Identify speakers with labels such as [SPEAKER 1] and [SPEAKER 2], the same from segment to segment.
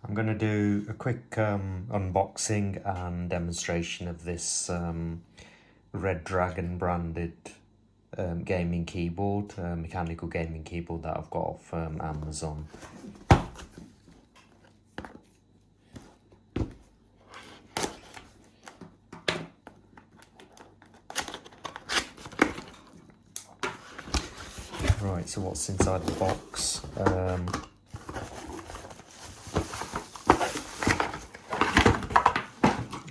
[SPEAKER 1] I'm going to do a quick unboxing and demonstration of this Redragon branded gaming keyboard, mechanical gaming keyboard that I've got off Amazon. Right, so what's inside the box?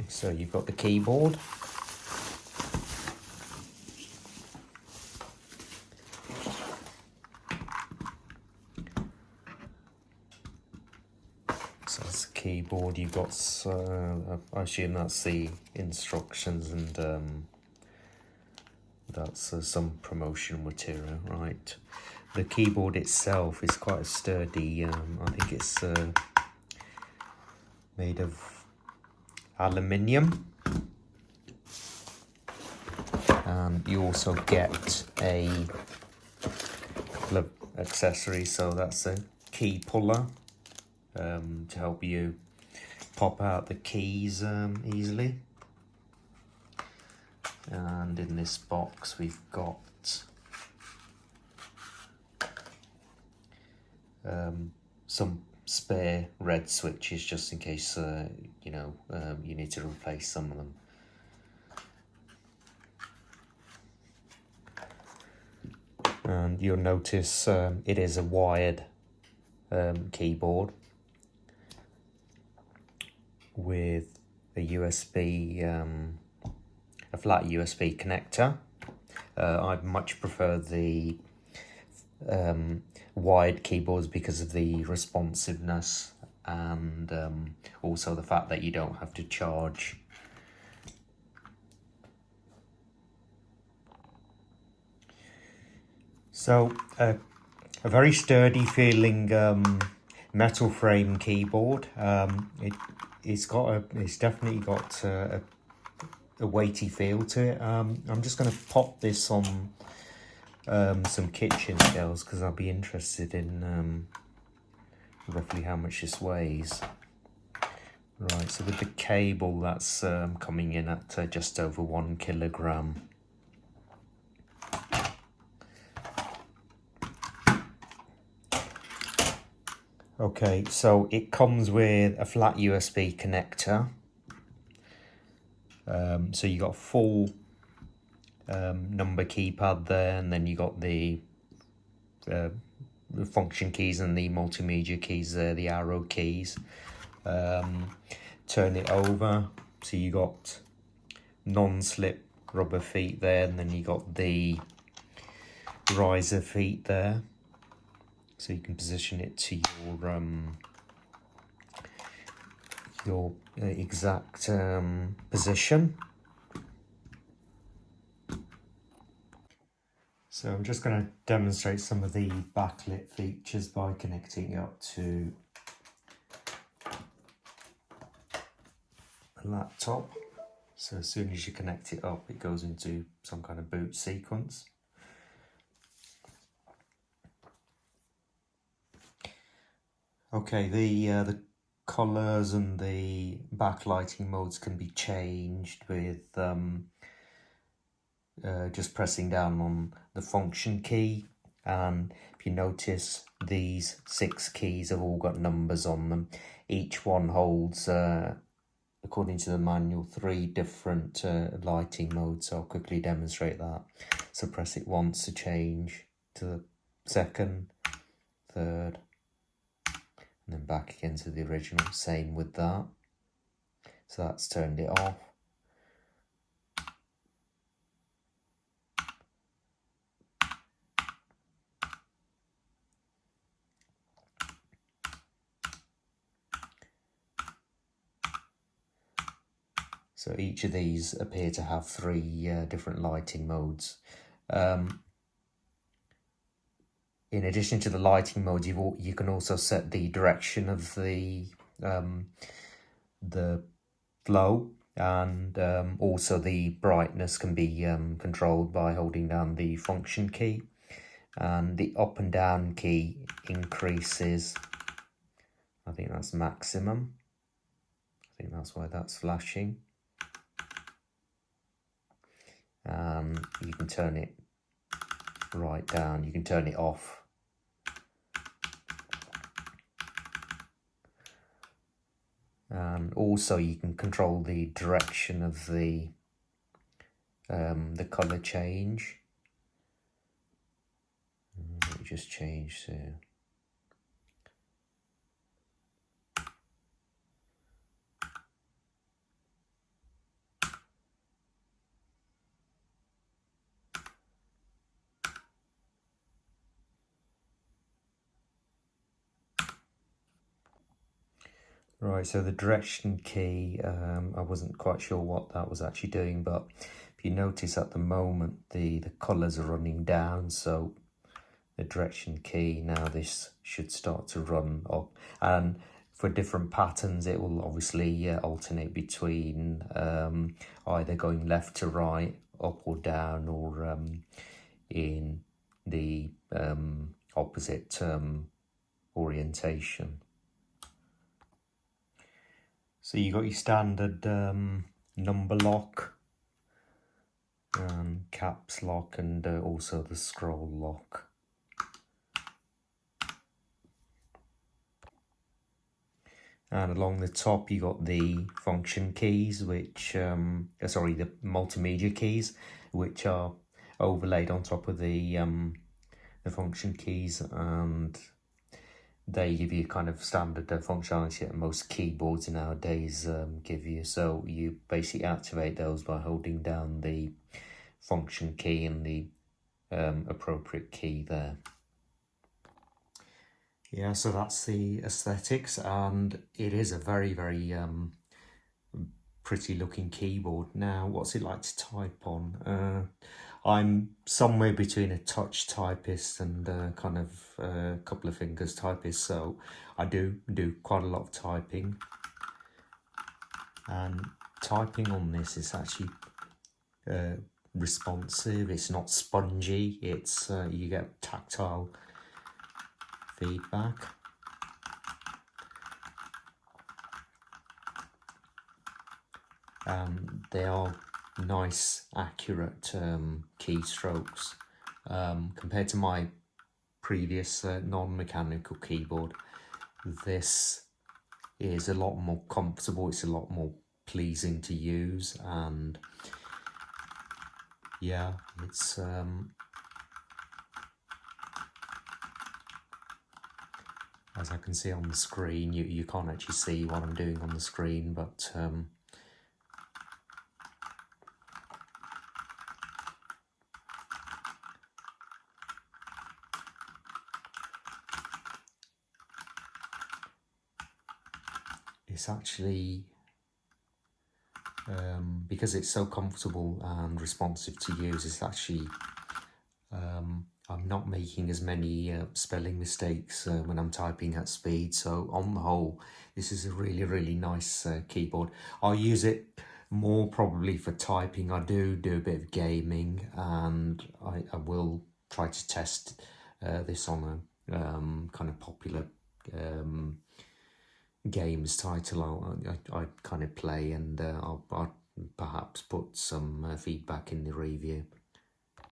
[SPEAKER 1] So you've got the keyboard. So it's a keyboard. You've got, I assume that's the instructions, and that's some promotional material, right? The keyboard itself is quite sturdy. I think it's made of aluminium, and you also get a couple of accessories. So that's a key puller to help you pop out the keys easily. And in this box we've got some spare red switches, just in case you need to replace some of them. And you'll notice it is a wired keyboard with a USB, a flat USB connector. I much prefer the wired keyboards because of the responsiveness, and also the fact that you don't have to charge. So a very sturdy feeling metal frame keyboard. It's definitely got a weighty feel to it. I'm just going to pop this on some kitchen scales because I'll be interested in roughly how much this weighs. Right, so with the cable, that's coming in at just over 1 kilogram. Okay, so it comes with a flat USB connector. So you got a full number keypad there, and then you got the function keys and the multimedia keys there, the arrow keys. Turn it over, so you got non-slip rubber feet there, and then you got the riser feet there, so you can position it to your exact position. So I'm just going to demonstrate some of the backlit features by connecting it up to a laptop. So as soon as you connect it up, it goes into some kind of boot sequence. Okay, the colours and the backlighting modes can be changed with just pressing down on the function key. And if you notice, these 6 keys have all got numbers on them. Each one holds, according to the manual, 3 different lighting modes. So I'll quickly demonstrate that. So press it once to change to the second, third, and then back again to the original. Same with that. So that's turned it off. So each of these appear to have 3 different lighting modes. In addition to the lighting mode, you can also set the direction of the flow, and also the brightness can be controlled by holding down the function key, and the up and down key increases I think that's maximum. I think that's why that's flashing. You can turn it right down. You can turn it off. And also you can control the direction of the color change. Let me just change to right, so the direction key, I wasn't quite sure what that was actually doing, but if you notice at the moment the colours are running down, so the direction key, now this should start to run up. And for different patterns, it will obviously alternate between either going left to right, up or down, or in the opposite orientation. So you got your standard number lock, caps lock, and also the scroll lock. And along the top you got the function keys, which the multimedia keys, which are overlaid on top of the function keys, and they give you kind of standard functionality that most keyboards nowadays give you. So you basically activate those by holding down the function key and the appropriate key there. Yeah, so that's the aesthetics, and it is a very, very pretty looking keyboard. Now, what's it like to type on? I'm somewhere between a touch typist and kind of a couple of fingers typist, so I do quite a lot of typing. And typing on this is actually responsive. It's not spongy. It's you get tactile feedback. They are nice, accurate keystrokes compared to my previous non-mechanical keyboard. This is a lot more comfortable. It's a lot more pleasing to use, and yeah, it's as I can see on the screen. You can't actually see what I'm doing on the screen, but it's actually because it's so comfortable and responsive to use, it's actually I'm not making as many spelling mistakes when I'm typing at speed. So on the whole, this is a really, really nice keyboard. I'll use it more probably for typing. I do a bit of gaming, and I will try to test this on a kind of popular games title I kind of play, and I'll perhaps put some feedback in the review.